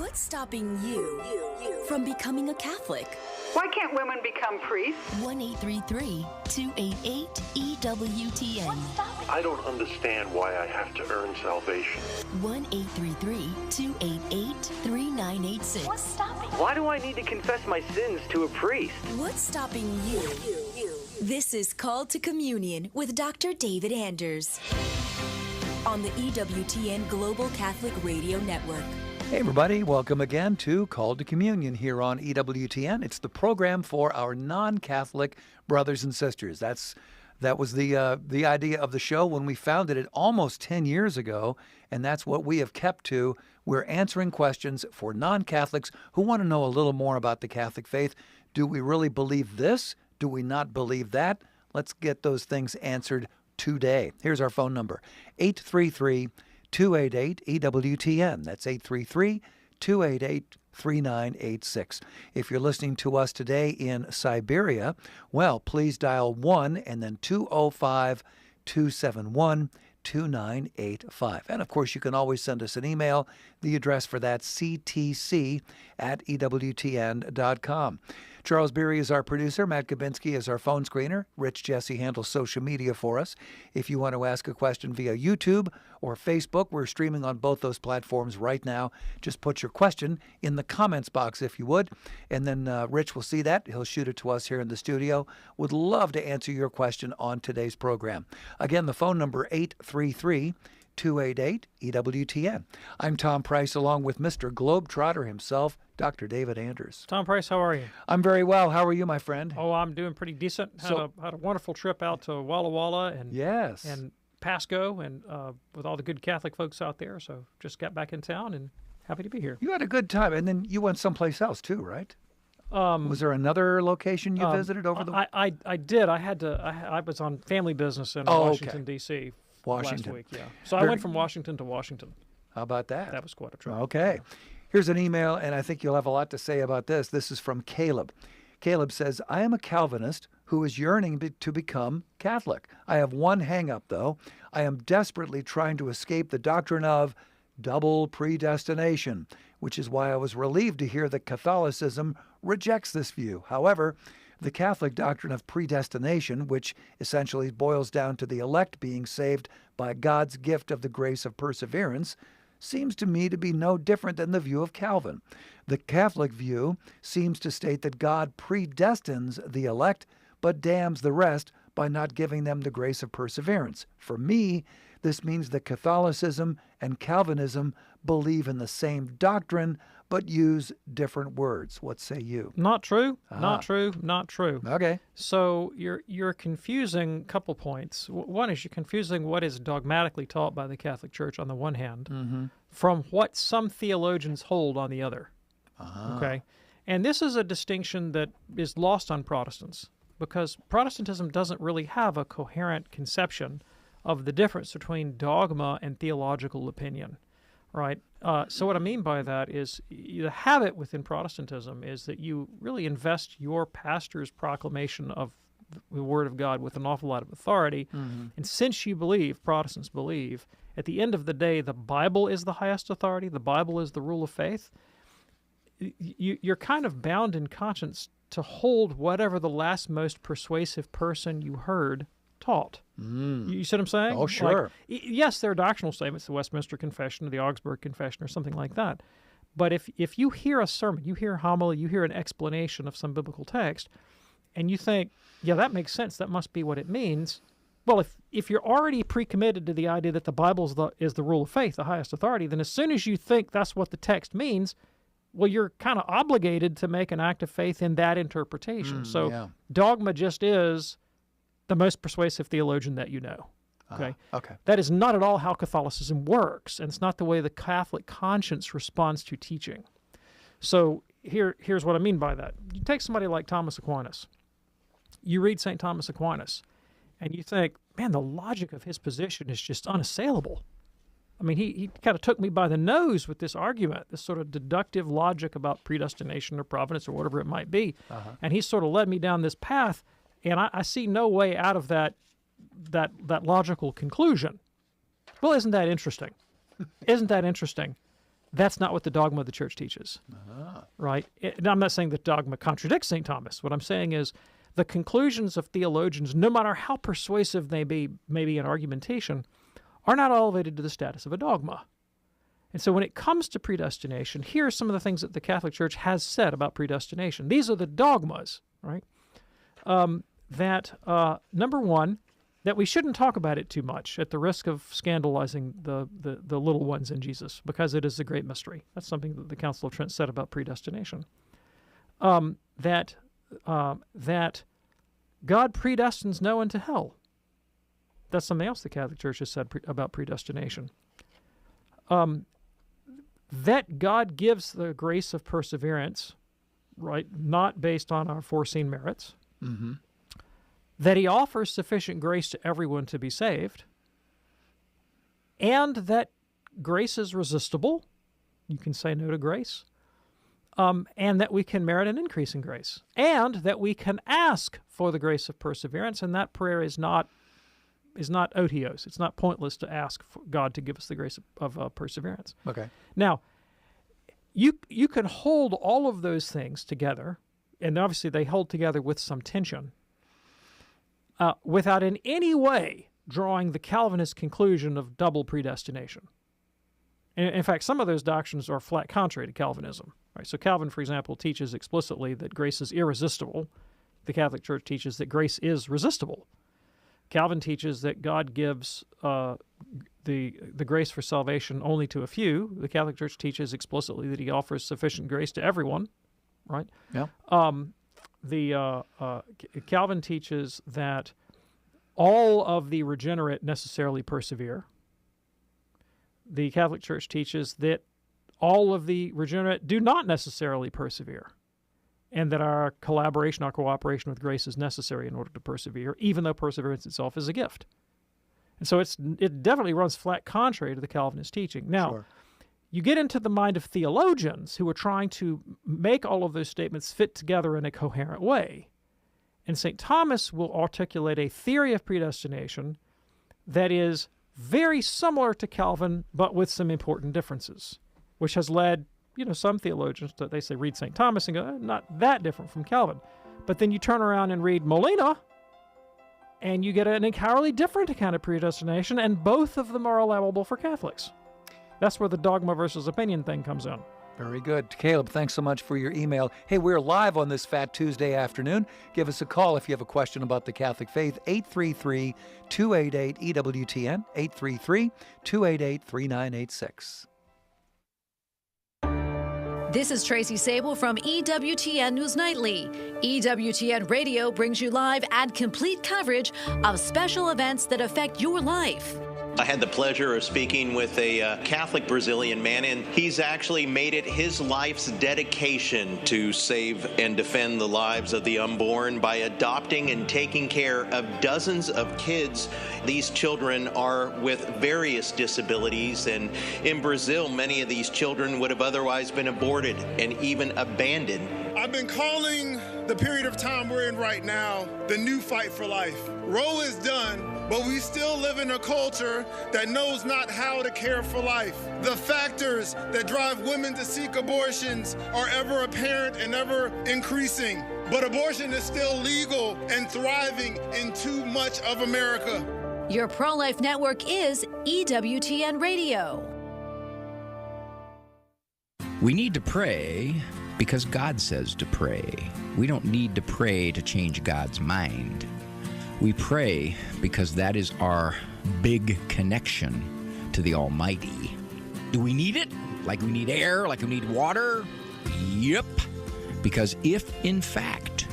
What's stopping you from becoming a Catholic? Why can't women become priests? 1-833-288-EWTN. I don't understand why I have to earn salvation. 1-833-288-3986. What's stopping? Why do I need to confess my sins to a priest? What's stopping you? This is Called to Communion with Dr. David Anders on the EWTN Global Catholic Radio Network. Hey everybody, welcome again to Called to Communion here on EWTN. It's the program for our non-Catholic brothers and sisters. That was the idea of the show when we founded it almost 10 years ago, and that's what we have kept to. We're answering questions for non-Catholics who want to know a little more about the Catholic faith. Do we really believe this? Do we not believe that? Let's get those things answered today. Here's our phone number, 833-288-EWTN. That's 833-288-3986. If you're listening to us today in Siberia, well, please dial 1 and then 205-271-2985. And, of course, you can always send us an email. The address for that, ctc@ewtn.com. Charles Beery is our producer. Matt Gabinski is our phone screener. Rich Jesse handles social media for us. If you want to ask a question via YouTube or Facebook, we're streaming on both those platforms right now. Just put your question in the comments box, if you would, and then Rich will see that. He'll shoot it to us here in the studio. Would love to answer your question on today's program. Again, the phone number, 833-288-EWTN. I'm Tom Price, along with Mr. Globetrotter himself, Dr. David Anders. Tom Price, how are you? I'm very well. How are you, my friend? Oh, I'm doing pretty decent. Had a wonderful trip out to Walla Walla and Pasco, and with all the good Catholic folks out there. So just got back in town and happy to be here. You had a good time, and then you went someplace else too, right? Was there another location you visited over the? I did. I was on family business in Washington D.C. last week. Yeah. So I went from Washington to Washington. How about that? That was quite a trip. Okay. Here's an email, and I think you'll have a lot to say about this. This is from Caleb. Caleb says, I am a Calvinist who is yearning to become Catholic. I have one hang-up, though. I am desperately trying to escape the doctrine of double predestination, which is why I was relieved to hear that Catholicism rejects this view. However, the Catholic doctrine of predestination, which essentially boils down to the elect being saved by God's gift of the grace of perseverance, seems to me to be no different than the view of Calvin. The Catholic view seems to state that God predestines the elect, but damns the rest by not giving them the grace of perseverance. For me, this means that Catholicism and Calvinism believe in the same doctrine, but use different words. What say you? Not true. Not true. Not true. Okay. So you're confusing a couple points. One is you're confusing what is dogmatically taught by the Catholic Church on the one hand from what some theologians hold on the other. Okay. And this is a distinction that is lost on Protestants because Protestantism doesn't really have a coherent conception of the difference between dogma and theological opinion. Right. So what I mean by that is the habit within Protestantism is that you really invest your pastor's proclamation of the Word of God with an awful lot of authority. And since you believe, Protestants believe, at the end of the day, the Bible is the highest authority, the Bible is the rule of faith, you're kind of bound in conscience to hold whatever the last most persuasive person you heard taught. You see what I'm saying? Oh, sure. Yes, there are doctrinal statements, the Westminster Confession or the Augsburg Confession or something like that. But if you hear a sermon, you hear a homily, you hear an explanation of some biblical text, and you think, yeah, that makes sense, that must be what it means, well, if you're already pre-committed to the idea that the Bible is the rule of faith, the highest authority, then as soon as you think that's what the text means, well, you're kind of obligated to make an act of faith in that interpretation. Dogma just is the most persuasive theologian that you know. Okay? Okay. That is not at all how Catholicism works, and it's not the way the Catholic conscience responds to teaching. So here's what I mean by that. You take somebody like Thomas Aquinas. You read St. Thomas Aquinas, and you think, man, the logic of his position is just unassailable. I mean, he kind of took me by the nose with this argument, this sort of deductive logic about predestination or providence or whatever it might be. And he sort of led me down this path, and I see no way out of that logical conclusion. Well, isn't that interesting? Isn't that interesting? That's not what the dogma of the church teaches, right? And I'm not saying that dogma contradicts St. Thomas. What I'm saying is the conclusions of theologians, no matter how persuasive they may be in argumentation, are not elevated to the status of a dogma. And so when it comes to predestination, here are some of the things that the Catholic Church has said about predestination. These are the dogmas, right? Number one, that we shouldn't talk about it too much at the risk of scandalizing the little ones in Jesus, because it is a great mystery. That's something that the Council of Trent said about predestination. That God predestines no one to hell. That's something else the Catholic Church has said about predestination. That God gives the grace of perseverance, right, not based on our foreseen merits. Mm-hmm. That he offers sufficient grace to everyone to be saved, and that grace is resistible. You can say no to grace. And that we can merit an increase in grace, and that we can ask for the grace of perseverance, and that prayer is not otiose. It's not pointless to ask for God to give us the grace of perseverance. Okay. Now, you can hold all of those things together, and obviously they hold together with some tension, without in any way drawing the Calvinist conclusion of double predestination. In fact, some of those doctrines are flat contrary to Calvinism. Right? So Calvin, for example, teaches explicitly that grace is irresistible. The Catholic Church teaches that grace is resistible. Calvin teaches that God gives the grace for salvation only to a few. The Catholic Church teaches explicitly that he offers sufficient grace to everyone. Right? Yeah. Calvin teaches that all of the regenerate necessarily persevere. The Catholic Church teaches that all of the regenerate do not necessarily persevere, and that our collaboration, our cooperation with grace is necessary in order to persevere, even though perseverance itself is a gift. And so it definitely runs flat contrary to the Calvinist teaching. Now, sure. You get into the mind of theologians who are trying to make all of those statements fit together in a coherent way. And St. Thomas will articulate a theory of predestination that is very similar to Calvin, but with some important differences, which has led, some theologians that they say read St. Thomas and go, not that different from Calvin. But then you turn around and read Molina, and you get an entirely different kind of predestination, and both of them are allowable for Catholics. That's where the dogma versus opinion thing comes in. Very good. Caleb, thanks so much for your email. Hey, we're live on this Fat Tuesday afternoon. Give us a call if you have a question about the Catholic faith, 833-288-EWTN, 833-288-3986. This is Tracy Sable from EWTN News Nightly. EWTN Radio brings you live and complete coverage of special events that affect your life. I had the pleasure of speaking with a Catholic Brazilian man, and he's actually made it his life's dedication to save and defend the lives of the unborn by adopting and taking care of dozens of kids. These children are with various disabilities, and in Brazil, many of these children would have otherwise been aborted and even abandoned. I've been calling the period of time we're in right now the new fight for life. Roe is done, but we still live in a culture that knows not how to care for life. The factors that drive women to seek abortions are ever apparent and ever increasing. But abortion is still legal and thriving in too much of America. Your pro-life network is EWTN Radio. We need to pray because God says to pray. We don't need to pray to change God's mind. We pray because that is our big connection to the Almighty. Do we need it? Like we need air? Like we need water? Yep. Because if, in fact,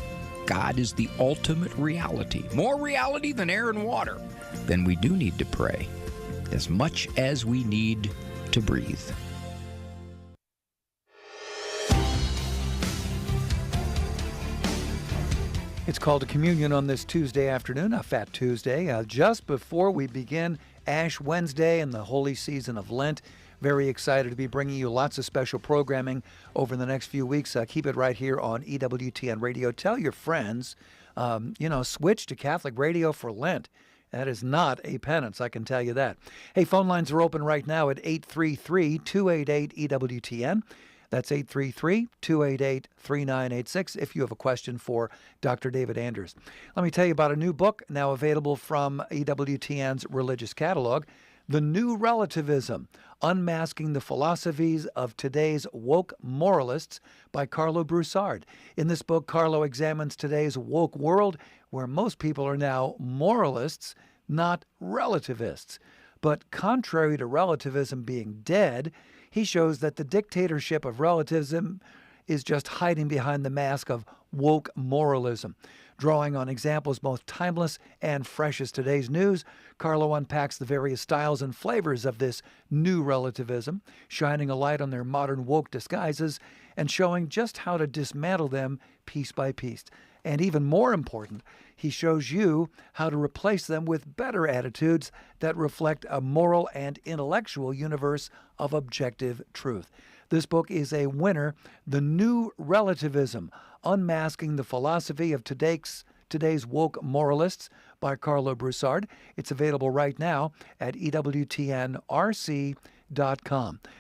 God is the ultimate reality, more reality than air and water, then we do need to pray as much as we need to breathe. It's called to communion on this Tuesday afternoon, a Fat Tuesday, just before we begin Ash Wednesday and the holy season of Lent. Very excited to be bringing you lots of special programming over the next few weeks. Keep it right here on EWTN Radio. Tell your friends, switch to Catholic radio for Lent. That is not a penance, I can tell you that. Hey, phone lines are open right now at 833-288-EWTN. That's 833-288-3986 if you have a question for Dr. David Anders. Let me tell you about a new book now available from EWTN's religious catalog, The New Relativism, Unmasking the Philosophies of Today's Woke Moralists by Carlo Broussard. In this book, Carlo examines today's woke world where most people are now moralists, not relativists. But contrary to relativism being dead, he shows that the dictatorship of relativism is just hiding behind the mask of woke moralism. Drawing on examples both timeless and fresh as today's news, Carlo unpacks the various styles and flavors of this new relativism, shining a light on their modern woke disguises and showing just how to dismantle them piece by piece. And even more important, he shows you how to replace them with better attitudes that reflect a moral and intellectual universe of objective truth. This book is a winner, The New Relativism, Unmasking the Philosophy of Today's Woke Moralists by Carlo Broussard. It's available right now at EWTNRC.com.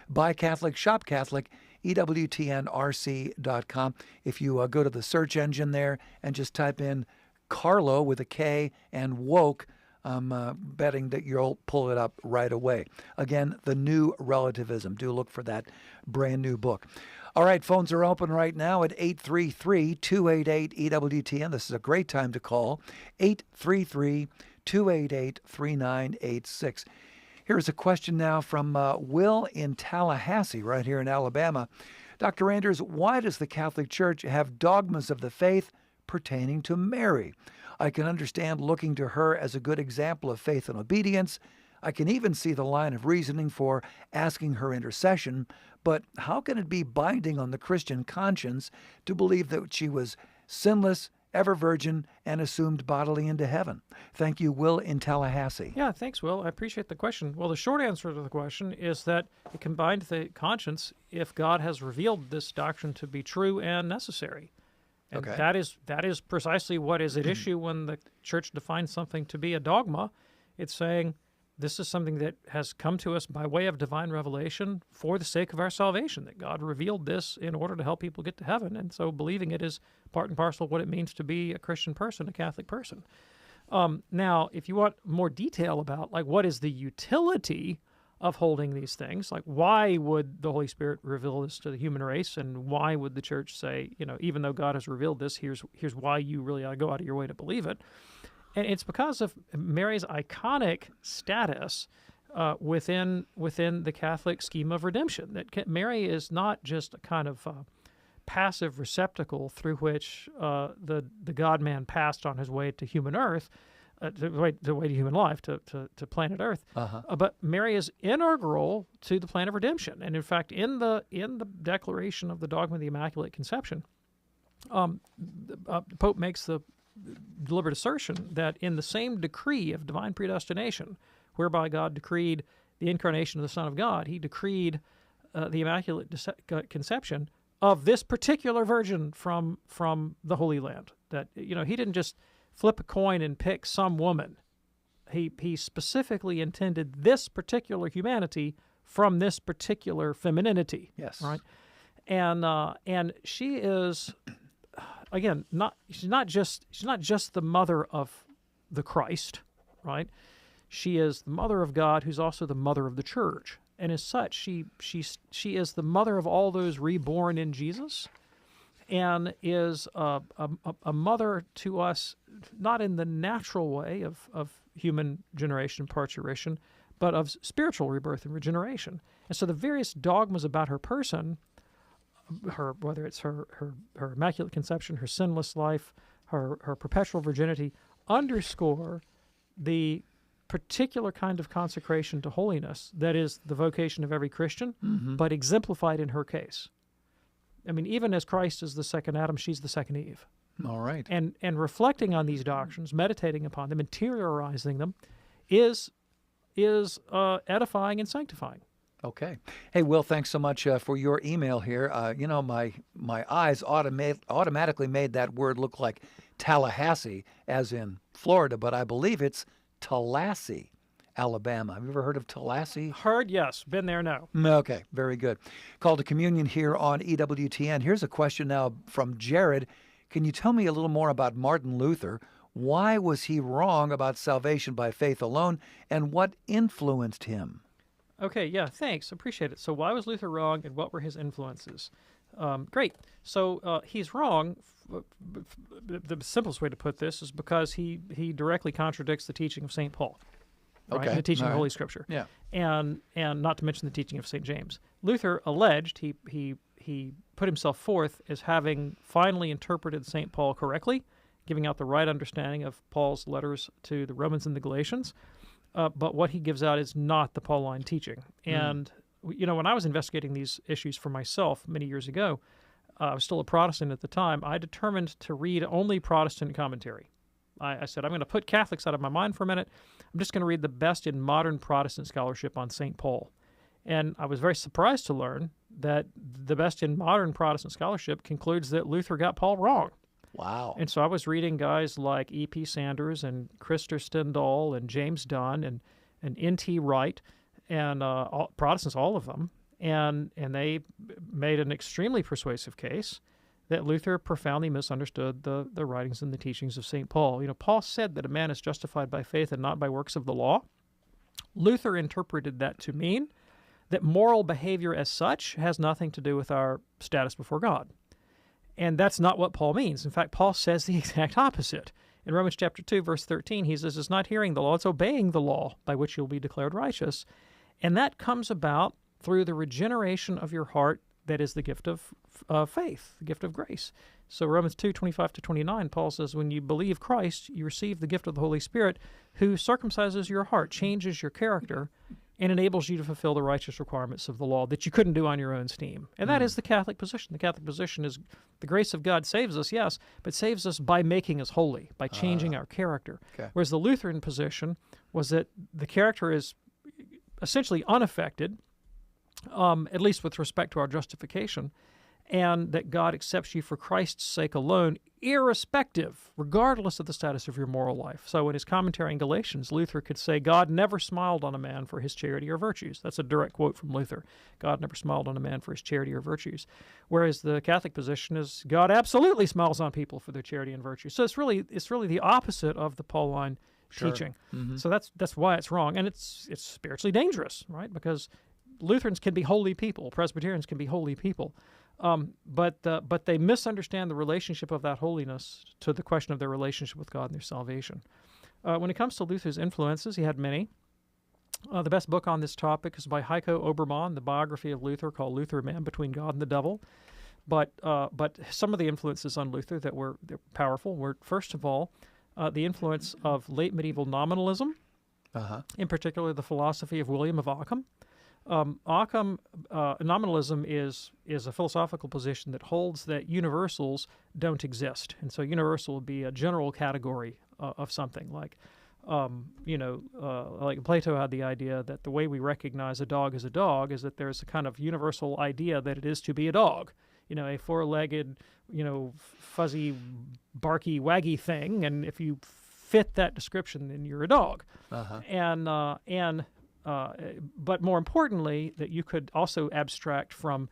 Buy Catholic, shop Catholic, EWTNRC.com. If you go to the search engine there and just type in Carlo with a K and woke, I'm betting that you'll pull it up right away. Again, The New Relativism. Do look for that brand new book. All right, phones are open right now at 833-288-EWTN. This is a great time to call, 833-288-3986. Here's a question now from Will in Tallahassee, right here in Alabama. Dr. Anders, why does the Catholic Church have dogmas of the faith pertaining to Mary? I can understand looking to her as a good example of faith and obedience. I can even see the line of reasoning for asking her intercession, but how can it be binding on the Christian conscience to believe that she was sinless, ever virgin, and assumed bodily into heaven? Thank you, Will in Tallahassee. Yeah, thanks, Will. I appreciate the question. Well, the short answer to the question is that it can bind the conscience if God has revealed this doctrine to be true and necessary. And that is precisely what is at issue when the Church defines something to be a dogma. It's saying this is something that has come to us by way of divine revelation for the sake of our salvation, that God revealed this in order to help people get to heaven, and so believing it is part and parcel of what it means to be a Christian person, a Catholic person. Now, if you want more detail about what is the utility of holding these things, why would the Holy Spirit reveal this to the human race, and why would the Church say, even though God has revealed this, here's why you really ought to go out of your way to believe it. And it's because of Mary's iconic status within the Catholic scheme of redemption, that Mary is not just a kind of passive receptacle through which the God-man passed on his way to human earth, the way to human life, to planet Earth. But Mary is integral to the plan of redemption. And in fact, in the declaration of the dogma of the Immaculate Conception, the Pope makes the deliberate assertion that in the same decree of divine predestination, whereby God decreed the incarnation of the Son of God, he decreed the Immaculate Conception of this particular virgin from the Holy Land. That, he didn't just flip a coin and pick some woman. He specifically intended this particular humanity from this particular femininity. Yes. Right? And she is, again, she's not just the mother of the Christ, right? She is the mother of God, who's also the mother of the Church, and as such, she is the mother of all those reborn in Jesus, and is a mother to us, not in the natural way of human generation and parturition, but of spiritual rebirth and regeneration. And so the various dogmas about her person, whether it's her Immaculate Conception, her sinless life, her perpetual virginity, underscore the particular kind of consecration to holiness that is the vocation of every Christian, but exemplified in her case. I mean, even as Christ is the second Adam, she's the second Eve. All right. And reflecting on these doctrines, meditating upon them, interiorizing them, is edifying and sanctifying. Okay. Hey, Will, thanks so much for your email here. My eyes automatically made that word look like Tallahassee, as in Florida, but I believe it's Tallahassee, Alabama. Have you ever heard of Tallahassee? Heard, yes. Been there, no. Okay, very good. Call to communion here on EWTN. Here's a question now from Jared. Can you tell me a little more about Martin Luther? Why was he wrong about salvation by faith alone, and what influenced him? Okay, yeah, thanks. Appreciate it. So why was Luther wrong, and what were his influences? Great. So he's wrong. The simplest way to put this is because he directly contradicts the teaching of St. Paul. Right? Okay. The teaching All of right. Holy Scripture. Yeah. And not to mention the teaching of St. James. Luther alleged he put himself forth as having finally interpreted St. Paul correctly, giving out the right understanding of Paul's letters to the Romans and the Galatians. But what he gives out is not the Pauline teaching. And, when I was investigating these issues for myself many years ago, I was still a Protestant at the time, I determined to read only Protestant commentary. I said, I'm going to put Catholics out of my mind for a minute. I'm just going to read the best in modern Protestant scholarship on St. Paul. And I was very surprised to learn that the best in modern Protestant scholarship concludes that Luther got Paul wrong. Wow. And so I was reading guys like E.P. Sanders and Krister Stendahl and James Dunn and N.T. Wright and Protestants, all of them. And they made an extremely persuasive case that Luther profoundly misunderstood the writings and the teachings of St. Paul. Paul said that a man is justified by faith and not by works of the law. Luther interpreted that to mean that moral behavior as such has nothing to do with our status before God. And that's not what Paul means. In fact, Paul says the exact opposite. In Romans chapter 2, verse 13, he says, it's not hearing the law, it's obeying the law by which you'll be declared righteous. And that comes about through the regeneration of your heart that is the gift of faith, the gift of grace. So Romans 2, 25 to 29, Paul says, when you believe Christ, you receive the gift of the Holy Spirit, who circumcises your heart, changes your character, and enables you to fulfill the righteous requirements of the law that you couldn't do on your own steam. And that is the Catholic position. The Catholic position is the grace of God saves us, yes, but saves us by making us holy, by changing our character. Okay. Whereas the Lutheran position was that the character is essentially unaffected, at least with respect to our justification, and that God accepts you for Christ's sake alone, irrespective, regardless of the status of your moral life. So in his commentary in Galatians, Luther could say, God never smiled on a man for his charity or virtues. That's a direct quote from Luther. God never smiled on a man for his charity or virtues. Whereas the Catholic position is, God absolutely smiles on people for their charity and virtues. So it's really the opposite of the Pauline teaching. Mm-hmm. So that's why it's wrong. And it's spiritually dangerous, right? Because Lutherans can be holy people. Presbyterians can be holy people. But they misunderstand the relationship of that holiness to the question of their relationship with God and their salvation. When it comes to Luther's influences, he had many. The best book on this topic is by Heiko Obermann, the biography of Luther called Luther, Man Between God and the Devil. But some of the influences on Luther that were powerful were, first of all, the influence of late medieval nominalism, in particular the philosophy of William of Ockham. Nominalism is a philosophical position that holds that universals don't exist, and so universal would be a general category of something like, like Plato had the idea that the way we recognize a dog as a dog is that there's a kind of universal idea that it is to be a dog, a four-legged, fuzzy, barky, waggy thing, and if you fit that description, then you're a dog, but more importantly, that you could also abstract from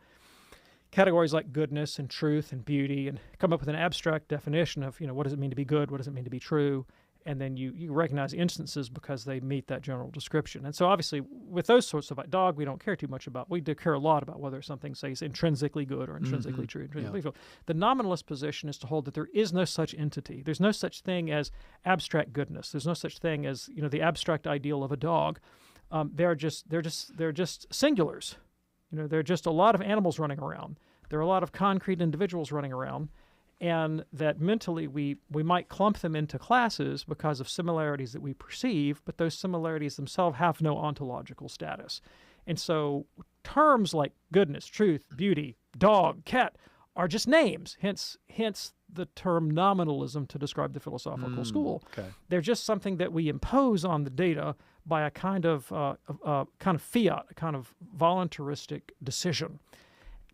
categories like goodness and truth and beauty and come up with an abstract definition of, what does it mean to be good, what does it mean to be true, and then you recognize instances because they meet that general description. And so obviously with those sorts of dog, we don't care too much about. We do care a lot about whether something, say, is intrinsically good or intrinsically true, intrinsically evil. The nominalist position is to hold that there is no such entity. There's no such thing as abstract goodness. There's no such thing as, the abstract ideal of a dog. They're just singulars. There are just a lot of animals running around. There are a lot of concrete individuals running around, and that mentally we might clump them into classes because of similarities that we perceive, but those similarities themselves have no ontological status. And so terms like goodness, truth, beauty, dog, cat are just names, hence the term nominalism to describe the philosophical school. Okay. They're just something that we impose on the data by a kind of fiat, a kind of voluntaristic decision.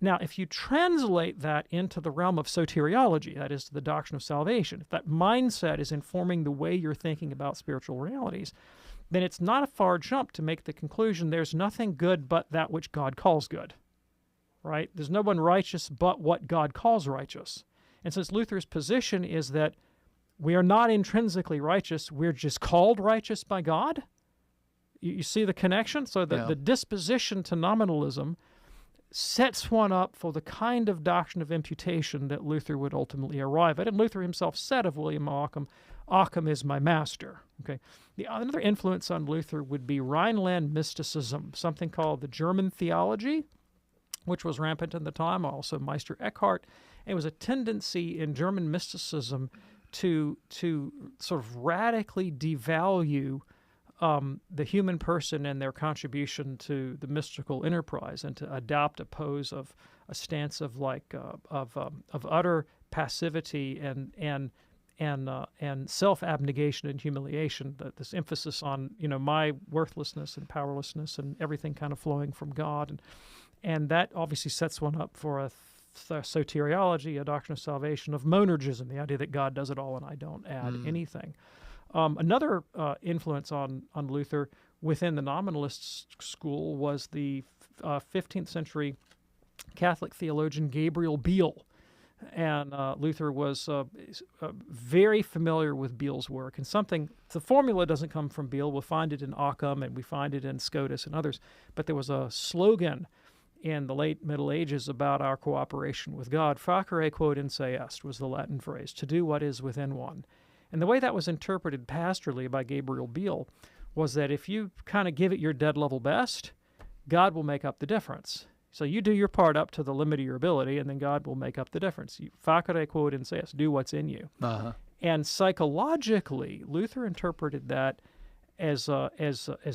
Now, if you translate that into the realm of soteriology, that is, the doctrine of salvation, if that mindset is informing the way you're thinking about spiritual realities, then it's not a far jump to make the conclusion there's nothing good but that which God calls good, right? There's no one righteous but what God calls righteous. And since Luther's position is that we are not intrinsically righteous, we're just called righteous by God, you see the connection? So the disposition to nominalism sets one up for the kind of doctrine of imputation that Luther would ultimately arrive at. And Luther himself said of William Ockham, Ockham is my master. Okay. Another influence on Luther would be Rhineland mysticism, something called the German theology, which was rampant at the time, also Meister Eckhart. It was a tendency in German mysticism to sort of radically devalue the human person and their contribution to the mystical enterprise, and to adopt a pose of a stance of utter passivity and self-abnegation and humiliation. This emphasis on my worthlessness and powerlessness and everything kind of flowing from God, and that obviously sets one up for a soteriology, a doctrine of salvation, of monergism, the idea that God does it all and I don't add anything. Another influence on Luther within the nominalist school was the 15th century Catholic theologian Gabriel Biel. And Luther was very familiar with Biel's work. And the formula doesn't come from Biel. We'll find it in Occam, and we find it in Scotus and others. But there was a slogan in the late Middle Ages about our cooperation with God. Facere quod in se est was the Latin phrase, to do what is within one. And the way that was interpreted pastorally by Gabriel Biel was that if you kind of give it your dead level best, God will make up the difference. So you do your part up to the limit of your ability, and then God will make up the difference. Facere quod in se est, do what's in you. Uh-huh. And psychologically, Luther interpreted that as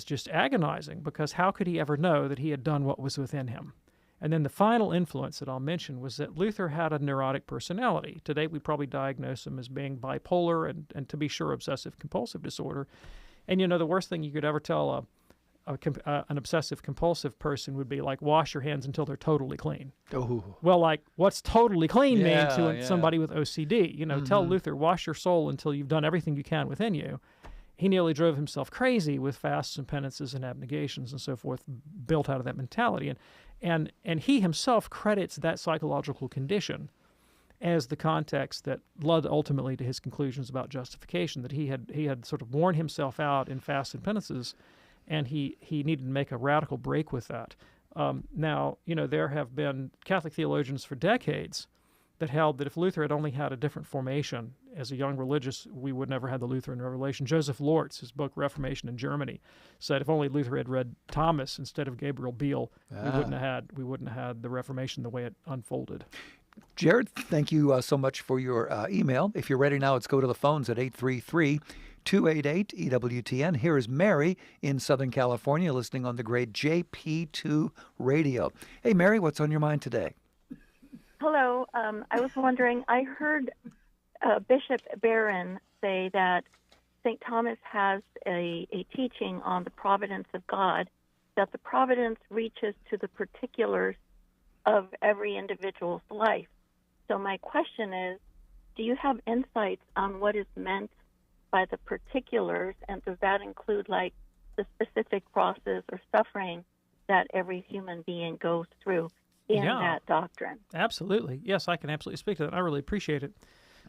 just agonizing, because how could he ever know that he had done what was within him? And then the final influence that I'll mention was that Luther had a neurotic personality. Today we probably diagnose him as being bipolar and to be sure, obsessive-compulsive disorder. And the worst thing you could ever tell an obsessive-compulsive person would be like, wash your hands until they're totally clean. Oh. Well, like, what's totally clean mean to somebody with OCD? Tell Luther, wash your soul until you've done everything you can within you. He nearly drove himself crazy with fasts and penances and abnegations and so forth, built out of that mentality. And he himself credits that psychological condition as the context that led ultimately to his conclusions about justification, that he had sort of worn himself out in fasts and penances, and he needed to make a radical break with that. Now, there have been Catholic theologians for decades that held that if Luther had only had a different formation as a young religious, we would never have the Lutheran Revelation. Joseph Lortz, his book Reformation in Germany, said if only Luther had read Thomas instead of Gabriel Biel, we wouldn't have had the Reformation the way it unfolded. Jared, thank you so much for your email. If you're ready now, let's go to the phones at 833-288-EWTN. Here is Mary in Southern California listening on the great JP2 radio. Hey, Mary, what's on your mind today? Hello. I was wondering, I heard Bishop Barron say that St. Thomas has a teaching on the providence of God, that the providence reaches to the particulars of every individual's life. So my question is, do you have insights on what is meant by the particulars, and does that include like the specific crosses or suffering that every human being goes through in that doctrine? Absolutely. Yes, I can absolutely speak to that. I really appreciate it.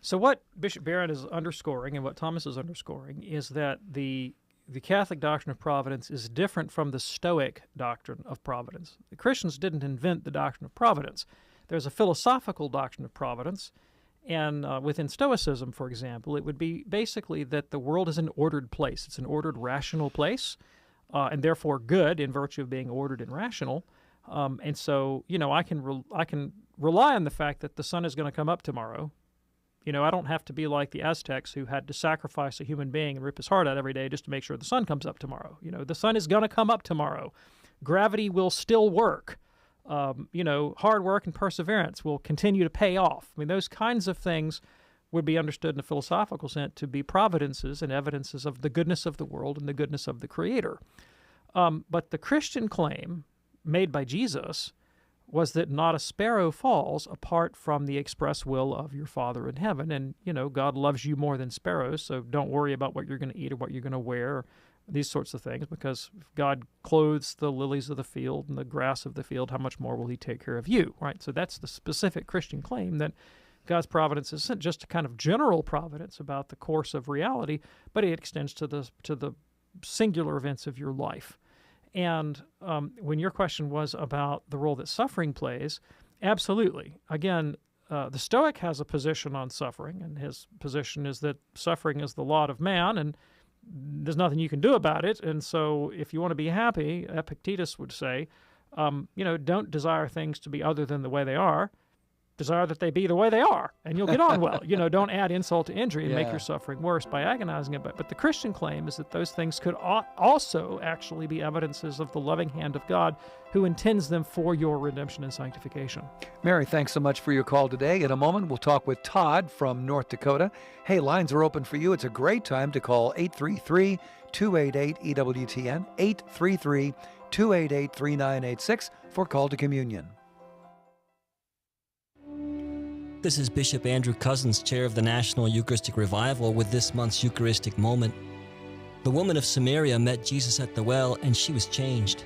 So what Bishop Barron is underscoring and what Thomas is underscoring is that the Catholic doctrine of providence is different from the Stoic doctrine of providence. The Christians didn't invent the doctrine of providence. There's a philosophical doctrine of providence, and within Stoicism, for example, it would be basically that the world is an ordered place. It's an ordered, rational place, and therefore good in virtue of being ordered and rational. And so, I can rely on the fact that the sun is going to come up tomorrow. I don't have to be like the Aztecs who had to sacrifice a human being and rip his heart out every day just to make sure the sun comes up tomorrow. The sun is going to come up tomorrow. Gravity will still work. Hard work and perseverance will continue to pay off. I mean, those kinds of things would be understood in a philosophical sense to be providences and evidences of the goodness of the world and the goodness of the Creator. But the Christian claim made by Jesus was that not a sparrow falls apart from the express will of your Father in heaven. And, God loves you more than sparrows, so don't worry about what you're going to eat or what you're going to wear, or these sorts of things, because if God clothes the lilies of the field and the grass of the field, how much more will he take care of you, right? So that's the specific Christian claim, that God's providence isn't just a kind of general providence about the course of reality, but it extends to the singular events of your life. And when your question was about the role that suffering plays, absolutely. Again, the Stoic has a position on suffering, and his position is that suffering is the lot of man, and there's nothing you can do about it. And so if you want to be happy, Epictetus would say, don't desire things to be other than the way they are. Desire that they be the way they are, and you'll get on well. Don't add insult to injury and make your suffering worse by agonizing about it. But the Christian claim is that those things could also actually be evidences of the loving hand of God, who intends them for your redemption and sanctification. Mary, thanks so much for your call today. In a moment, we'll talk with Todd from North Dakota. Hey, lines are open for you. It's a great time to call 833-288-EWTN, 833-288-3986 for Call to Communion. This is Bishop Andrew Cousins, chair of the National Eucharistic Revival, with this month's Eucharistic moment. The woman of Samaria met Jesus at the well, and she was changed.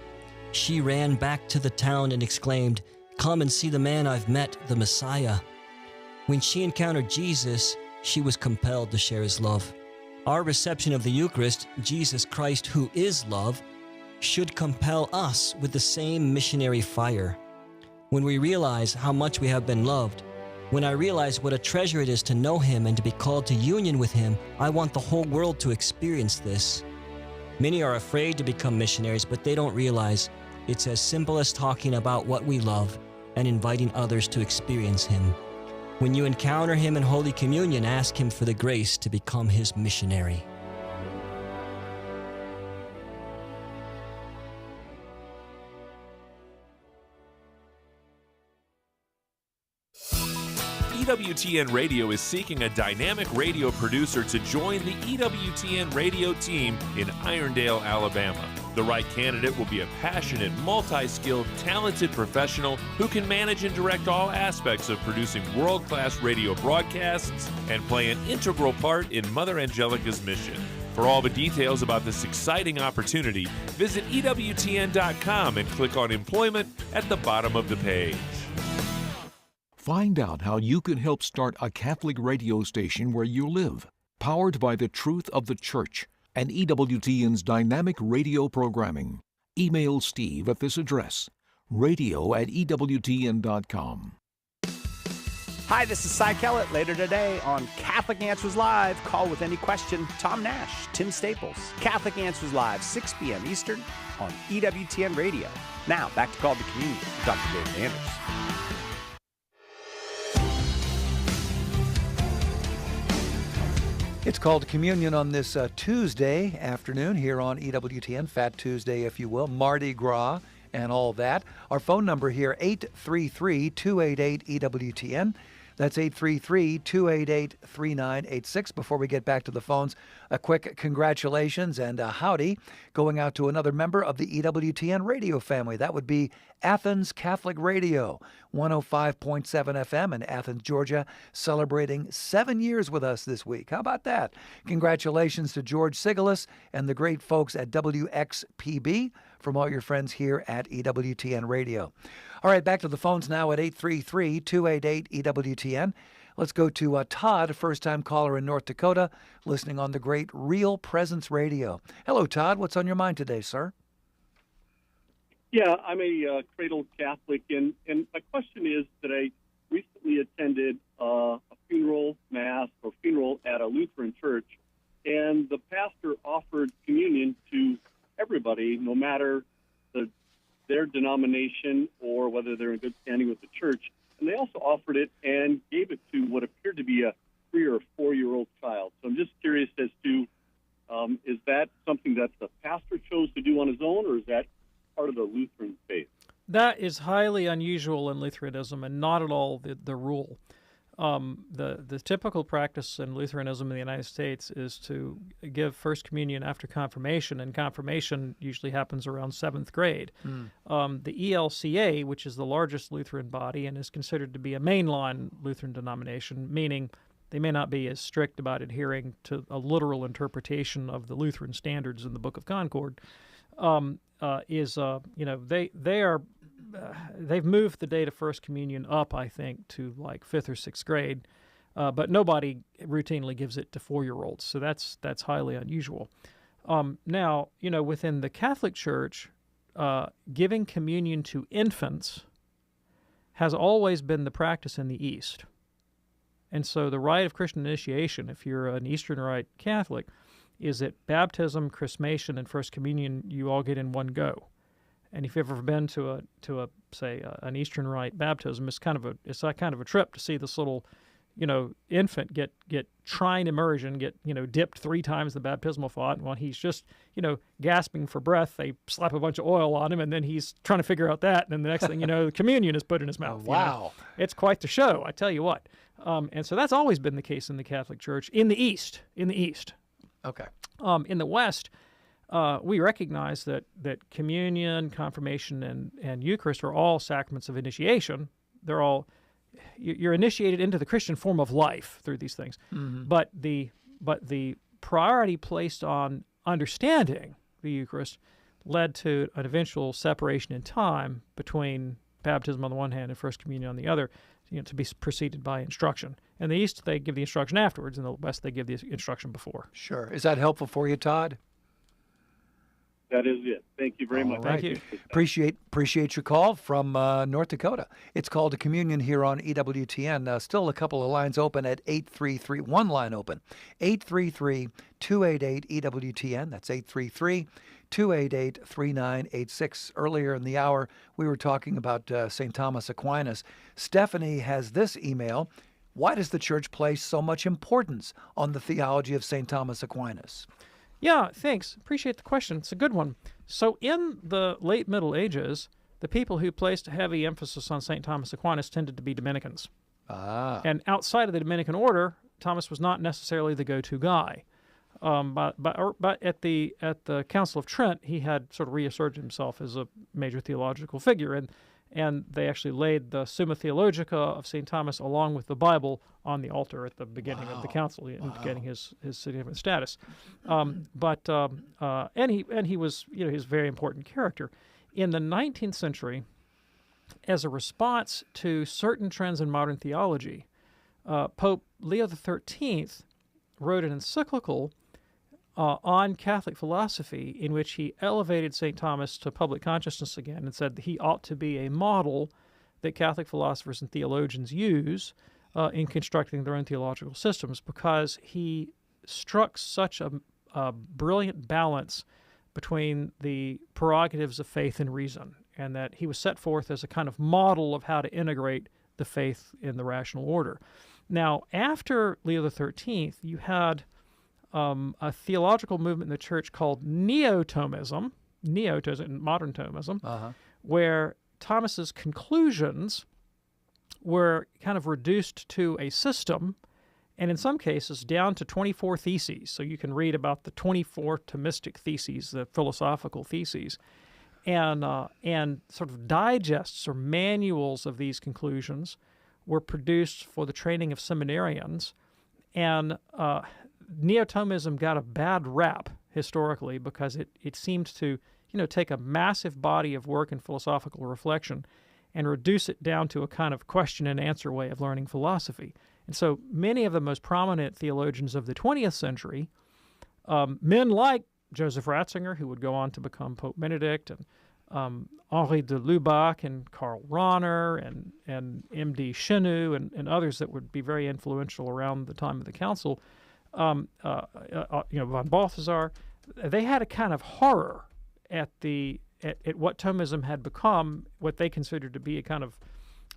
She ran back to the town and exclaimed, "Come and see the man I've met, the Messiah." When she encountered Jesus, she was compelled to share his love. Our reception of the Eucharist, Jesus Christ, who is love, should compel us with the same missionary fire. When we realize how much we have been loved, when I realize what a treasure it is to know him and to be called to union with him, I want the whole world to experience this. Many are afraid to become missionaries, but they don't realize it's as simple as talking about what we love and inviting others to experience him. When you encounter him in Holy Communion, ask him for the grace to become his missionary. EWTN Radio is seeking a dynamic radio producer to join the EWTN radio team in Irondale, Alabama. The right candidate will be a passionate, multi-skilled, talented professional who can manage and direct all aspects of producing world-class radio broadcasts and play an integral part in Mother Angelica's mission. For all the details about this exciting opportunity, visit EWTN.com and click on Employment at the bottom of the page. Find out how you can help start a Catholic radio station where you live, powered by the truth of the Church and EWTN's dynamic radio programming. Email Steve at this address, radio@EWTN.com. Hi, this is Cy Kellett. Later today on Catholic Answers Live, call with any question. Tom Nash, Tim Staples. Catholic Answers Live, 6 p.m. Eastern on EWTN Radio. Now, back to Call to Communion with Dr. David Anders. It's Called to Communion on this Tuesday afternoon here on EWTN, Fat Tuesday, if you will, Mardi Gras and all that. Our phone number here, 833-288-EWTN. That's 833-288-3986. Before we get back to the phones, a quick congratulations and a howdy going out to another member of the EWTN radio family. That would be Athens Catholic Radio, 105.7 FM in Athens, Georgia, celebrating 7 years with us this week. How about that? Congratulations to George Sigalis and the great folks at WXPB from all your friends here at EWTN Radio. All right, back to the phones now at 833-288-EWTN. Let's go to Todd, a first-time caller in North Dakota, listening on the great Real Presence Radio. Hello, Todd. What's on your mind today, sir? Yeah, I'm a cradle Catholic, and my question is that I recently attended a funeral mass or funeral at a Lutheran church, and the pastor offered communion to everybody, no matter their denomination or whether they're in good standing with the church. And they also offered it and gave it to what appeared to be a 3 or 4 year-old child. So I'm just curious as to, is that something that the pastor chose to do on his own, or is that part of the Lutheran faith? That is highly unusual in Lutheranism and not at all the rule. the typical practice in Lutheranism in the United States is to give First Communion after confirmation, and confirmation usually happens around 7th grade. The ELCA, which is the largest Lutheran body and is considered to be a mainline Lutheran denomination, meaning they may not be as strict about adhering to a literal interpretation of the Lutheran standards in the Book of Concord, they've moved the date of First Communion up, I think, to like 5th or 6th grade, but nobody routinely gives it to 4-year-olds, so that's highly unusual. Now, within the Catholic Church, giving communion to infants has always been the practice in the East. And so the rite of Christian initiation, if you're an Eastern Rite Catholic, is that baptism, chrismation, and First Communion you all get in one go. And if you've ever been to an Eastern Rite baptism, it's kind of a trip to see this little, infant get trine immersion, get dipped 3 times the baptismal font, and while he's just gasping for breath, they slap a bunch of oil on him, and then he's trying to figure out that, and then the next thing you know, the communion is put in his mouth. Wow, it's quite the show, I tell you what. And so that's always been the case in the Catholic Church in the East. Okay. In the West, we recognize that communion, confirmation, and Eucharist are all sacraments of initiation. They're all you're initiated into the Christian form of life through these things. Mm-hmm. But the priority placed on understanding the Eucharist led to an eventual separation in time between baptism on the one hand and First Communion on the other, to be preceded by instruction. In the East, they give the instruction afterwards. In the West, they give the instruction before. Sure. Is that helpful for you, Todd? That is it. Thank you very much. Thank you. Appreciate your call from North Dakota. It's called a communion here on EWTN. Still a couple of lines open at 833. One line open. 833-288-EWTN. That's 833-288-3986. Earlier in the hour, we were talking about St. Thomas Aquinas. Stephanie has this email. Why does the Church place so much importance on the theology of St. Thomas Aquinas? Yeah, thanks. Appreciate the question. It's a good one. So in the late Middle Ages, the people who placed a heavy emphasis on St. Thomas Aquinas tended to be Dominicans. And outside of the Dominican order, Thomas was not necessarily the go-to guy. But at the Council of Trent, he had sort of reasserted himself as a major theological figure, and they actually laid the Summa Theologica of St. Thomas along with the Bible on the altar at the beginning of the council, indicating his significant status. And he was he's a very important character. In the 19th century, as a response to certain trends in modern theology, Pope Leo XIII wrote an encyclical on Catholic philosophy in which he elevated St. Thomas to public consciousness again and said that he ought to be a model that Catholic philosophers and theologians use in constructing their own theological systems, because he struck such a brilliant balance between the prerogatives of faith and reason, and that he was set forth as a kind of model of how to integrate the faith in the rational order. Now, after Leo XIII, you had a theological movement in the Church called Neo-Thomism, modern Thomism, where Thomas's conclusions were kind of reduced to a system, and in some cases down to 24 theses. So you can read about the 24 Thomistic theses, the philosophical theses, and sort of digests or manuals of these conclusions were produced for the training of seminarians. And Neo-Thomism got a bad rap historically because it seemed to take a massive body of work and philosophical reflection and reduce it down to a kind of question and answer way of learning philosophy. And so many of the most prominent theologians of the 20th century, men like Joseph Ratzinger, who would go on to become Pope Benedict, and Henri de Lubac and Karl Rahner and M.D. Chenu and others that would be very influential around the time of the council, von Balthasar, they had a kind of horror at what Thomism had become, what they considered to be a kind of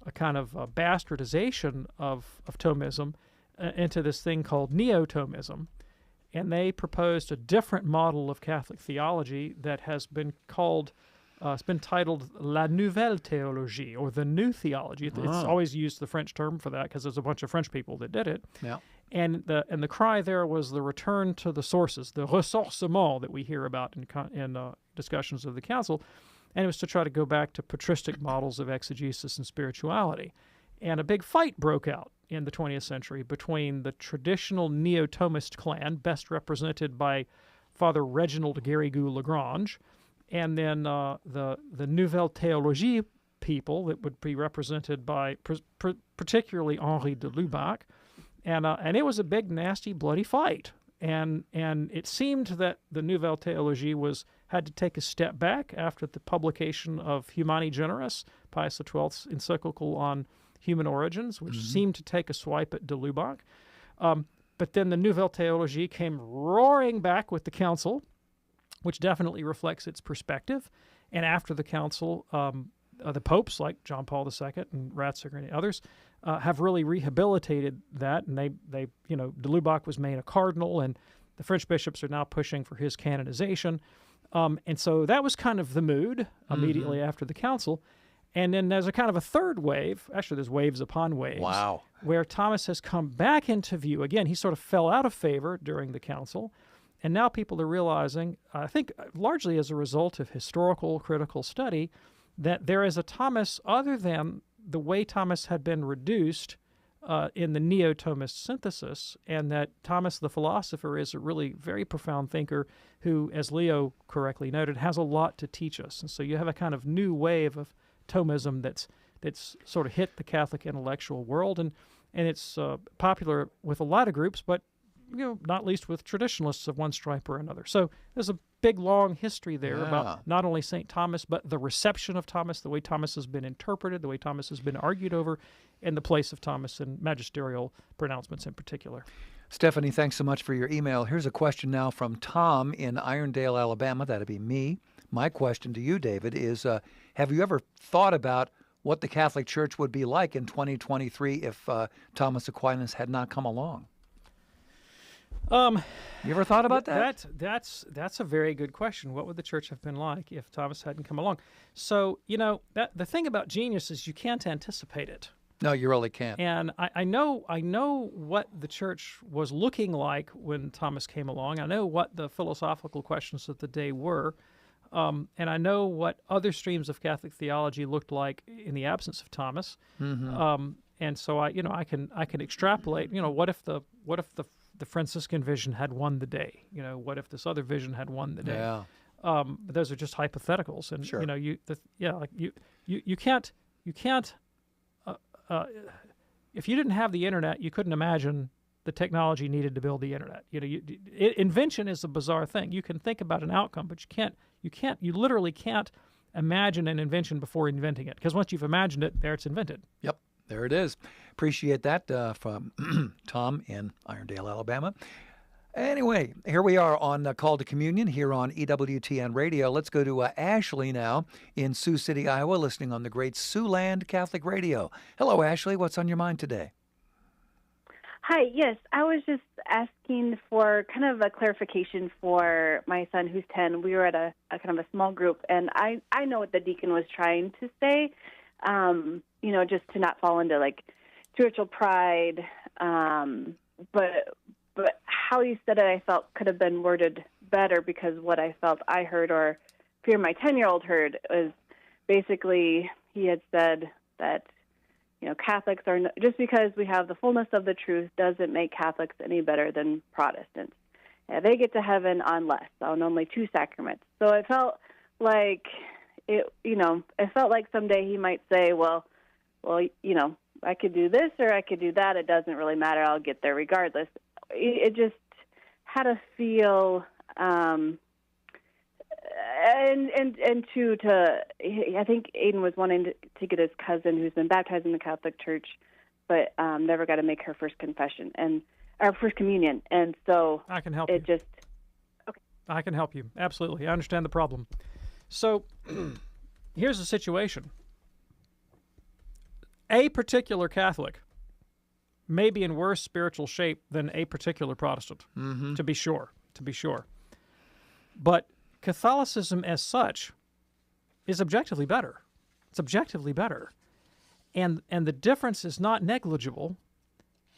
bastardization of Thomism into this thing called Neo-Thomism. And they proposed a different model of Catholic theology that has been called It's been titled La Nouvelle Théologie, or the New Theology. It's always used the French term for that because there's a bunch of French people that did it. Yeah. And the cry there was the return to the sources, the ressourcement that we hear about in discussions of the council. And it was to try to go back to patristic models of exegesis and spirituality. And a big fight broke out in the 20th century between the traditional neo-Thomist clan, best represented by Father Reginald Garrigou-Lagrange, and then the Nouvelle Théologie people that would be represented by particularly Henri de Lubac, and it was a big, nasty, bloody fight. And it seemed that the Nouvelle Théologie had to take a step back after the publication of Humani Generis, Pius XII's encyclical on human origins, which seemed to take a swipe at de Lubac. But then the Nouvelle Théologie came roaring back with the council, which definitely reflects its perspective. And after the council, the popes like John Paul II and Ratzinger and others have really rehabilitated that. And they de Lubac was made a cardinal, and the French bishops are now pushing for his canonization. And so that was kind of the mood immediately after the council. And then there's a kind of a third wave. Actually, there's waves upon waves. Wow. Where Thomas has come back into view. Again, he sort of fell out of favor during the council. And now people are realizing, I think largely as a result of historical critical study, that there is a Thomas other than the way Thomas had been reduced in the neo-Thomist synthesis, and that Thomas the philosopher is a really very profound thinker who, as Leo correctly noted, has a lot to teach us. And so you have a kind of new wave of Thomism that's sort of hit the Catholic intellectual world, and it's popular with a lot of groups, but not least with traditionalists of one stripe or another. So there's a big, long history there about not only St. Thomas, but the reception of Thomas, the way Thomas has been interpreted, the way Thomas has been argued over, and the place of Thomas in magisterial pronouncements in particular. Stephanie, thanks so much for your email. Here's a question now from Tom in Irondale, Alabama. That'd be me. My question to you, David, is have you ever thought about what the Catholic Church would be like in 2023 if Thomas Aquinas had not come along? You ever thought about that? That's a very good question. What would the church have been like if Thomas hadn't come along? So, the thing about genius is you can't anticipate it. No, you really can't. And I know what the church was looking like when Thomas came along. I know what the philosophical questions of the day were. And I know what other streams of Catholic theology looked like in the absence of Thomas. And so I can extrapolate. What if the Franciscan vision had won the day? What if this other vision had won the day? Yeah. But those are just hypotheticals, and sure. You can't. If you didn't have the internet, you couldn't imagine the technology needed to build the internet. Invention is a bizarre thing. You can think about an outcome, but you literally can't imagine an invention before inventing it, because once you've imagined it, there it's invented. Yep. There it is. Appreciate that from Tom in Irondale, Alabama. Anyway, here we are on Call to Communion here on EWTN Radio. Let's go to Ashley now in Sioux City, Iowa, listening on the great Siouxland Catholic Radio. Hello, Ashley. What's on your mind today? Hi, yes. I was just asking for kind of a clarification for my son who's 10. We were at a kind of a small group, and I know what the deacon was trying to say, just to not fall into like spiritual pride. But how he said it, I felt could have been worded better, because what I felt I heard, or fear my 10-year-old heard, was basically he had said that, Catholics are, just because we have the fullness of the truth doesn't make Catholics any better than Protestants. They get to heaven on only 2 sacraments. So I felt like someday he might say, well, I could do this or I could do that. It doesn't really matter. I'll get there regardless. It just had a feel, and I think Aiden was wanting to get his cousin who's been baptized in the Catholic Church, but never got to make her first confession or first communion, and so I can help you. I can help you, absolutely. I understand the problem. So here's the situation. A particular Catholic may be in worse spiritual shape than a particular Protestant, to be sure. But Catholicism as such is objectively better. It's objectively better. And the difference is not negligible,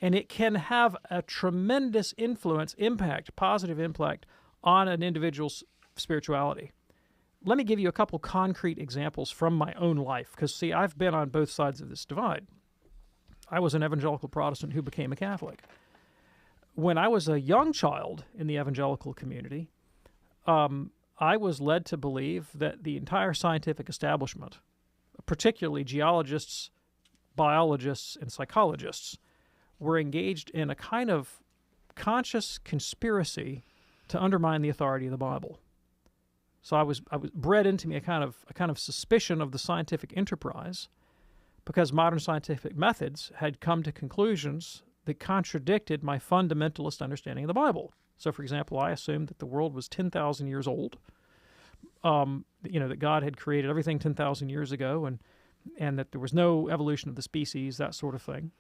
and it can have a tremendous impact, positive impact on an individual's spirituality. Let me give you a couple concrete examples from my own life, because, see, I've been on both sides of this divide. I was an evangelical Protestant who became a Catholic. When I was a young child in the evangelical community, I was led to believe that the entire scientific establishment, particularly geologists, biologists, and psychologists, were engaged in a kind of conscious conspiracy to undermine the authority of the Bible. So I was bred into me a kind of suspicion of the scientific enterprise, because modern scientific methods had come to conclusions that contradicted my fundamentalist understanding of the Bible. So, for example, I assumed that the world was 10,000 years old, that God had created everything 10,000 years ago, and that there was no evolution of the species, that sort of thing.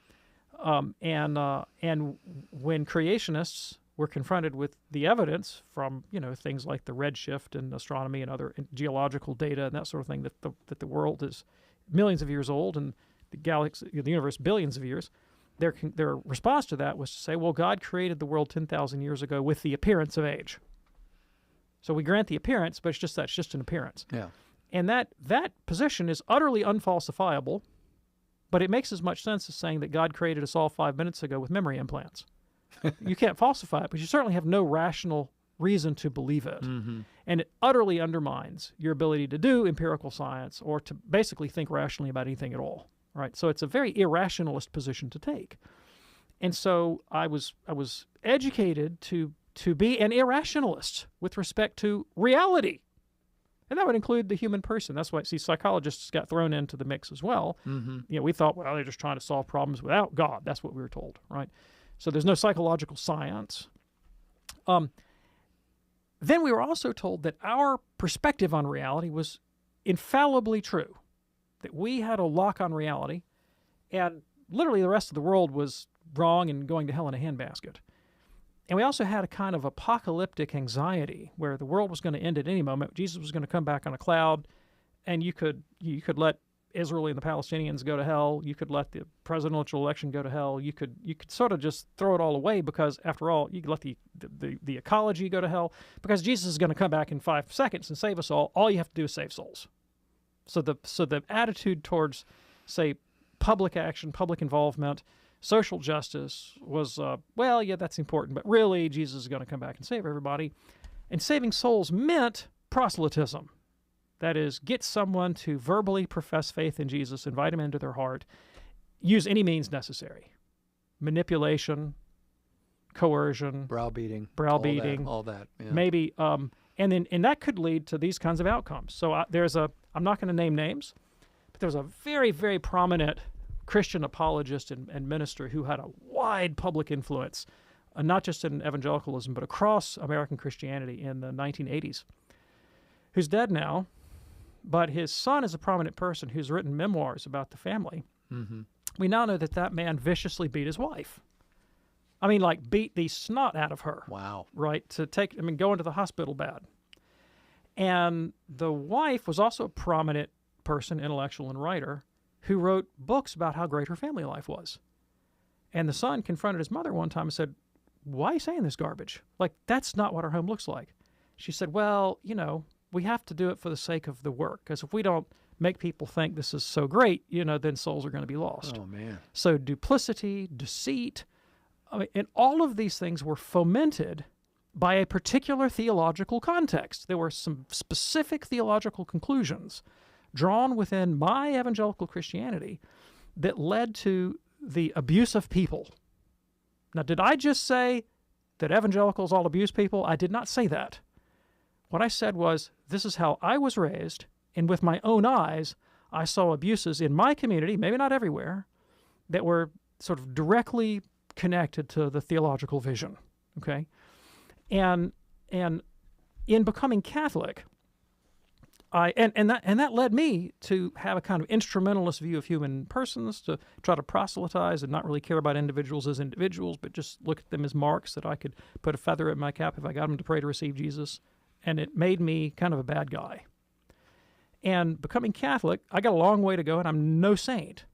And when creationists were confronted with the evidence from, things like the redshift and astronomy and other geological data and that sort of thing, that the world is millions of years old and the galaxy, the universe, billions of years, their response to that was to say, well, God created the world 10,000 years ago with the appearance of age. So we grant the appearance, but it's just an appearance. Yeah. And that position is utterly unfalsifiable, but it makes as much sense as saying that God created us all 5 minutes ago with memory implants. You can't falsify it, but you certainly have no rational reason to believe it. Mm-hmm. And it utterly undermines your ability to do empirical science or to basically think rationally about anything at all. Right? So it's a very irrationalist position to take. And so I was educated to be an irrationalist with respect to reality. And that would include the human person. That's why, see, psychologists got thrown into the mix as well. Mm-hmm. We thought, well, they're just trying to solve problems without God. That's what we were told, right? So there's no psychological science. Then we were also told that our perspective on reality was infallibly true, that we had a lock on reality, and literally the rest of the world was wrong and going to hell in a handbasket. And we also had a kind of apocalyptic anxiety where the world was going to end at any moment. Jesus was going to come back on a cloud, and you could let Israel and the Palestinians go to hell. You could let the presidential election go to hell. You could sort of just throw it all away, because after all, you could let the ecology go to hell, because Jesus is going to come back in 5 seconds and save us all. All you have to do is save souls. So the attitude towards, say, public action, public involvement, social justice was, well, yeah, that's important, but really Jesus is going to come back and save everybody. And saving souls meant proselytism. That is, get someone to verbally profess faith in Jesus, invite him into their heart, use any means necessary. Manipulation, coercion. Browbeating. All that. Yeah. Maybe, and that could lead to these kinds of outcomes. So I'm not going to name names, but there's a very, very prominent Christian apologist and minister who had a wide public influence, not just in evangelicalism, but across American Christianity in the 1980s, who's dead now, but his son is a prominent person who's written memoirs about the family. Mm-hmm. We now know that man viciously beat his wife. I mean, like, beat the snot out of her. Wow. Right? Go into the hospital bad. And the wife was also a prominent person, intellectual and writer, who wrote books about how great her family life was. And the son confronted his mother one time and said, why are you saying this garbage? Like, that's not what our home looks like. She said, well, we have to do it for the sake of the work, because if we don't make people think this is so great, then souls are going to be lost. Oh, man. So duplicity, deceit, and all of these things were fomented by a particular theological context. There were some specific theological conclusions drawn within my evangelical Christianity that led to the abuse of people. Now, did I just say that evangelicals all abuse people? I did not say that. What I said was, this is how I was raised, and with my own eyes, I saw abuses in my community, maybe not everywhere, that were sort of directly connected to the theological vision, okay? And in becoming Catholic, that led me to have a kind of instrumentalist view of human persons, to try to proselytize and not really care about individuals as individuals, but just look at them as marks that I could put a feather in my cap if I got them to pray to receive Jesus. And it made me kind of a bad guy. And becoming Catholic, I got a long way to go, and I'm no saint,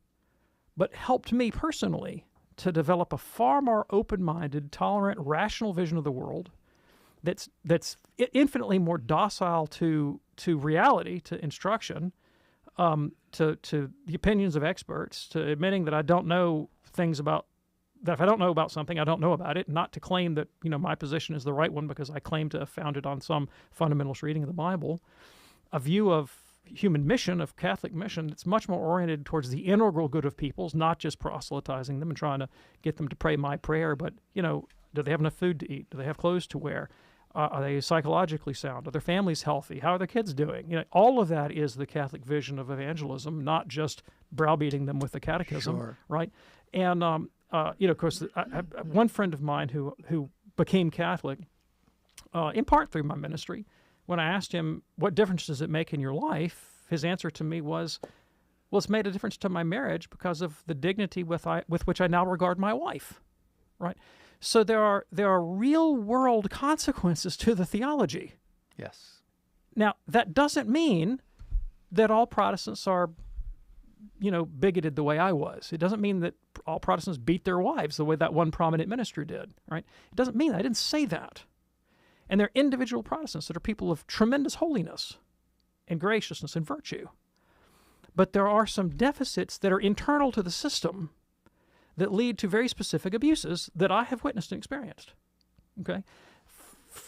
but helped me personally to develop a far more open-minded, tolerant, rational vision of the world that's infinitely more docile to reality, to instruction, to the opinions of experts, to admitting that I don't know things about, that if I don't know about something, I don't know about it, not to claim that, my position is the right one because I claim to have found it on some fundamentalist reading of the Bible. A view of human mission, of Catholic mission, it's much more oriented towards the integral good of peoples, not just proselytizing them and trying to get them to pray my prayer, but, do they have enough food to eat? Do they have clothes to wear? Are they psychologically sound? Are their families healthy? How are their kids doing? All of that is the Catholic vision of evangelism, not just browbeating them with the catechism, Sure. right? And, of course, one friend of mine who became Catholic, in part through my ministry, when I asked him, what difference does it make in your life? His answer to me was, well, it's made a difference to my marriage because of the dignity with which I now regard my wife, right? So there are real-world consequences to the theology. Yes. Now, that doesn't mean that all Protestants are, bigoted the way I was. It doesn't mean that all Protestants beat their wives the way that one prominent minister did, right? It doesn't mean that. I didn't say that. And they're individual Protestants that are people of tremendous holiness and graciousness and virtue. But there are some deficits that are internal to the system that lead to very specific abuses that I have witnessed and experienced. Okay?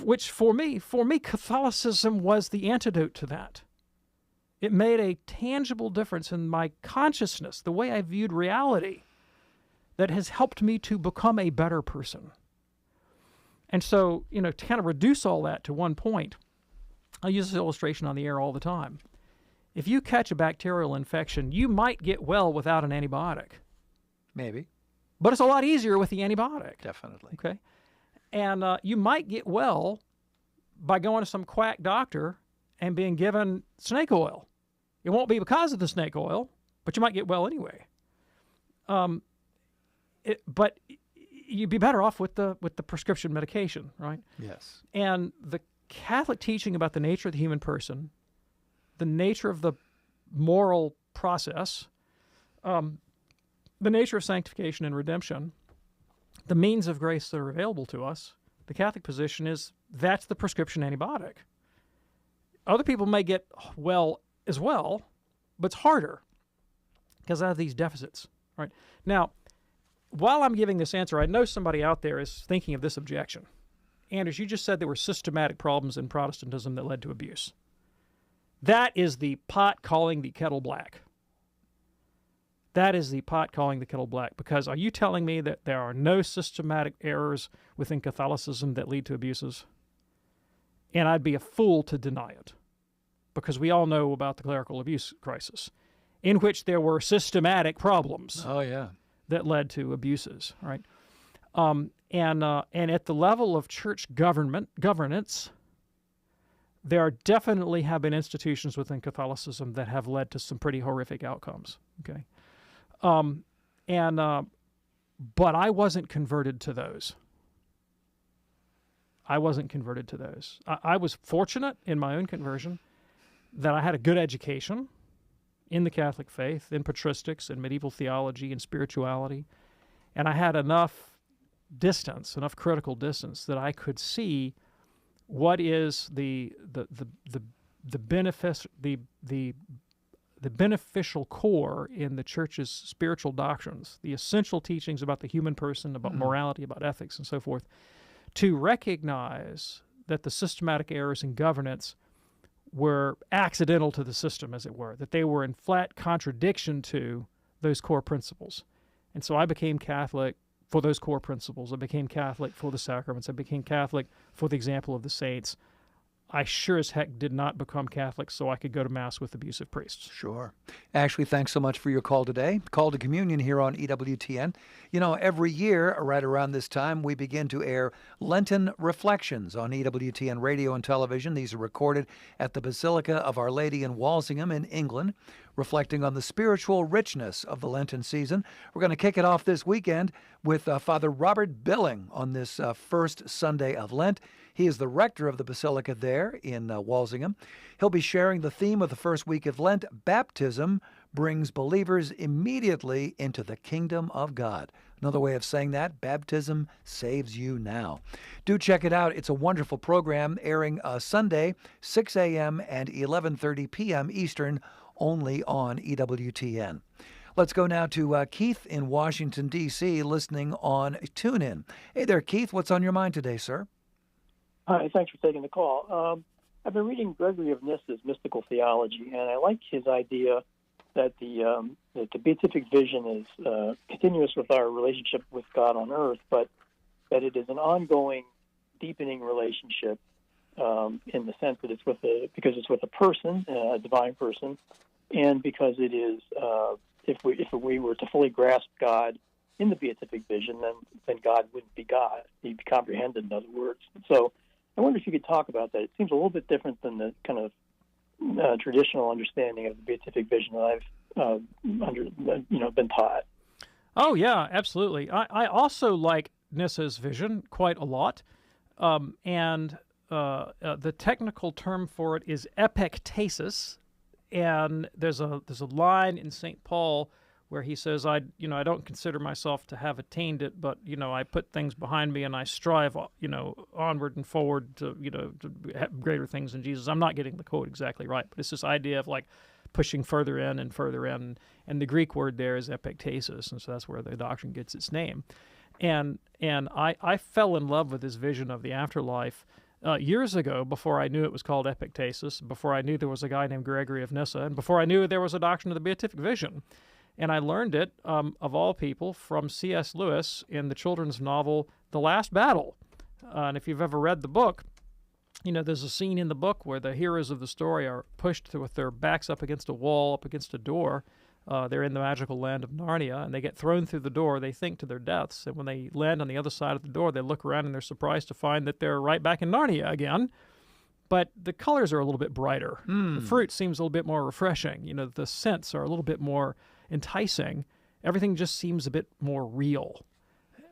Which for me, Catholicism was the antidote to that. It made a tangible difference in my consciousness, the way I viewed reality, that has helped me to become a better person. And so, to kind of reduce all that to one point, I use this illustration on the air all the time. If you catch a bacterial infection, you might get well without an antibiotic. Maybe. But it's a lot easier with the antibiotic. Definitely. Okay? And you might get well by going to some quack doctor and being given snake oil. It won't be because of the snake oil, but you might get well anyway. But you'd be better off with the prescription medication, right? Yes. And the Catholic teaching about the nature of the human person, the nature of the moral process, the nature of sanctification and redemption, the means of grace that are available to us, the Catholic position is that's the prescription antibiotic. Other people may get well as well, but it's harder because I have these deficits, right? Now, while I'm giving this answer, I know somebody out there is thinking of this objection. Anders, you just said there were systematic problems in Protestantism that led to abuse. That is the pot calling the kettle black. That is the pot calling the kettle black, because are you telling me that there are no systematic errors within Catholicism that lead to abuses? And I'd be a fool to deny it, because we all know about the clerical abuse crisis, in which there were systematic problems. Oh, yeah. That led to abuses, right? And at the level of church governance, there definitely have been institutions within Catholicism that have led to some pretty horrific outcomes. Okay, but I wasn't converted to those. I wasn't converted to those. I was fortunate in my own conversion that I had a good education in the Catholic faith, in patristics, in medieval theology, and spirituality, and I had enough critical distance, that I could see what is the beneficial core in the Church's spiritual doctrines, the essential teachings about the human person, about morality, about ethics, and so forth, to recognize that the systematic errors in governance were accidental to the system, as it were, that they were in flat contradiction to those core principles. And so I became Catholic for those core principles. I became Catholic for the sacraments. I became Catholic for the example of the saints. I sure as heck did not become Catholic so I could go to Mass with abusive priests. Sure. Ashley, thanks so much for your call today. Call to Communion here on EWTN. You know, every year, right around this time, we begin to air Lenten Reflections on EWTN radio and television. These are recorded at the Basilica of Our Lady in Walsingham in England. reflecting on the spiritual richness of the Lenten season. We're going to kick it off this weekend with Father Robert Billing on this first Sunday of Lent. He is the rector of the Basilica there in Walsingham. He'll be sharing the theme of the first week of Lent: baptism brings believers immediately into the kingdom of God. Another way of saying that, baptism saves you now. Do check it out. It's a wonderful program airing Sunday, 6 a.m. and 11:30 p.m. Eastern, only on EWTN. Let's go now to Keith in Washington, D.C., listening on TuneIn. Hey there, Keith. What's on your mind today, sir? Hi, thanks for taking the call. I've been reading Gregory of Nyssa's Mystical Theology, and I like his idea that the beatific vision is continuous with our relationship with God on earth, but that it is an ongoing, deepening relationship in the sense that because it's with a person, a divine person, and because it is if we were to fully grasp God in the beatific vision, then God wouldn't be God. He'd be comprehended, in other words. So I wonder if you could talk about that. It seems a little bit different than the kind of traditional understanding of the beatific vision that I've been taught. Oh yeah, absolutely. I also like Nyssa's vision quite a lot, and the technical term for it is epictasis. And there's a line in St. Paul where he says, I don't consider myself to have attained it, but, I put things behind me and I strive, onward and forward to have greater things in Jesus. I'm not getting the quote exactly right, but it's this idea of like pushing further in and further in. And the Greek word there is epictasis, and so that's where the doctrine gets its name. And I fell in love with this vision of the afterlife years ago, before I knew it was called epictasis, before I knew there was a guy named Gregory of Nyssa, and before I knew there was a doctrine of the beatific vision. And I learned it, of all people, from C.S. Lewis in the children's novel The Last Battle. And if you've ever read the book, there's a scene in the book where the heroes of the story are pushed with their backs up against a wall, up against a door. They're in the magical land of Narnia, and they get thrown through the door. They think to their deaths, and when they land on the other side of the door, they look around and they're surprised to find that they're right back in Narnia again. But the colors are a little bit brighter. The fruit seems a little bit more refreshing. The scents are a little bit more enticing. Everything just seems a bit more real.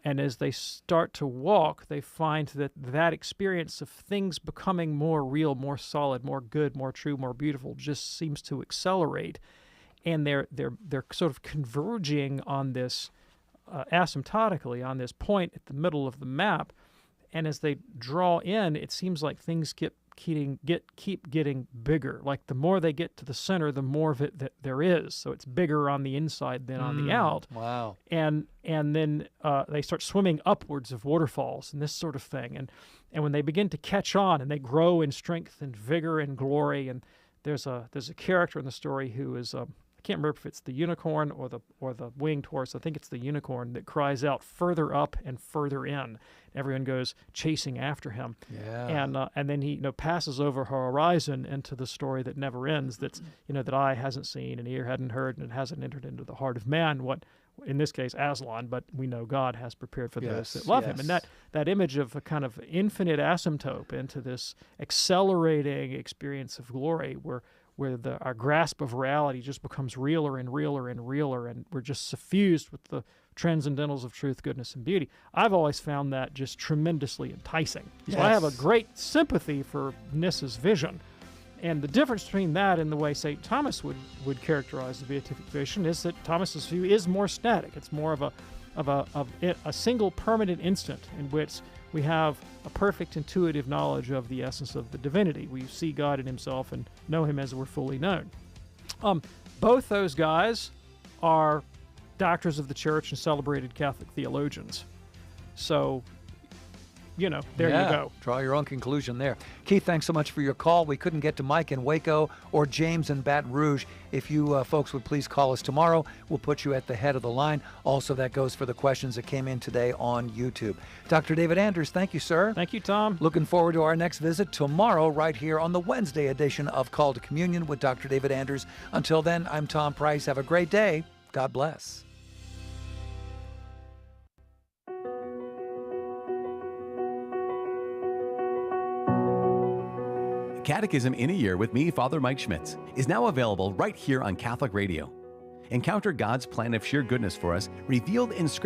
And as they start to walk, they find that experience of things becoming more real, more solid, more good, more true, more beautiful just seems to accelerate. And they're sort of converging on this asymptotically on this point at the middle of the map. And as they draw in, it seems like things keep getting bigger. Like the more they get to the center, the more of it that there is. So it's bigger on the inside than on the out. Wow. And then they start swimming upwards of waterfalls and this sort of thing. And when they begin to catch on and they grow in strength and vigor and glory, and there's a character in the story who is I can't remember if it's the unicorn or the winged horse. I think it's the unicorn that cries out further up and further in. Everyone goes chasing after him. Yeah. And then he passes over her horizon into the story that never ends. That's that eye hasn't seen and ear hadn't heard and it hasn't entered into the heart of man. What in this case Aslan, but we know God has prepared for those that love him. And that image of a kind of infinite asymptote into this accelerating experience of glory where our grasp of reality just becomes realer and realer and realer, and we're just suffused with the transcendentals of truth, goodness, and beauty. I've always found that just tremendously enticing. Yes. So I have a great sympathy for Nyssa's vision. And the difference between that and the way St. Thomas would characterize the beatific vision is that Thomas's view is more static. It's more of a single permanent instant in which we have a perfect intuitive knowledge of the essence of the divinity. We see God in himself and know him as we're fully known. Both those guys are doctors of the church and celebrated Catholic theologians. So, there you go. Draw your own conclusion there. Keith, thanks so much for your call. We couldn't get to Mike in Waco or James in Baton Rouge. If you folks would please call us tomorrow, we'll put you at the head of the line. Also, that goes for the questions that came in today on YouTube. Dr. David Anders, thank you, sir. Thank you, Tom. Looking forward to our next visit tomorrow right here on the Wednesday edition of Call to Communion with Dr. David Anders. Until then, I'm Tom Price. Have a great day. God bless. Catechism in a Year with me, Father Mike Schmitz, is now available right here on Catholic Radio. Encounter God's plan of sheer goodness for us, revealed in Scripture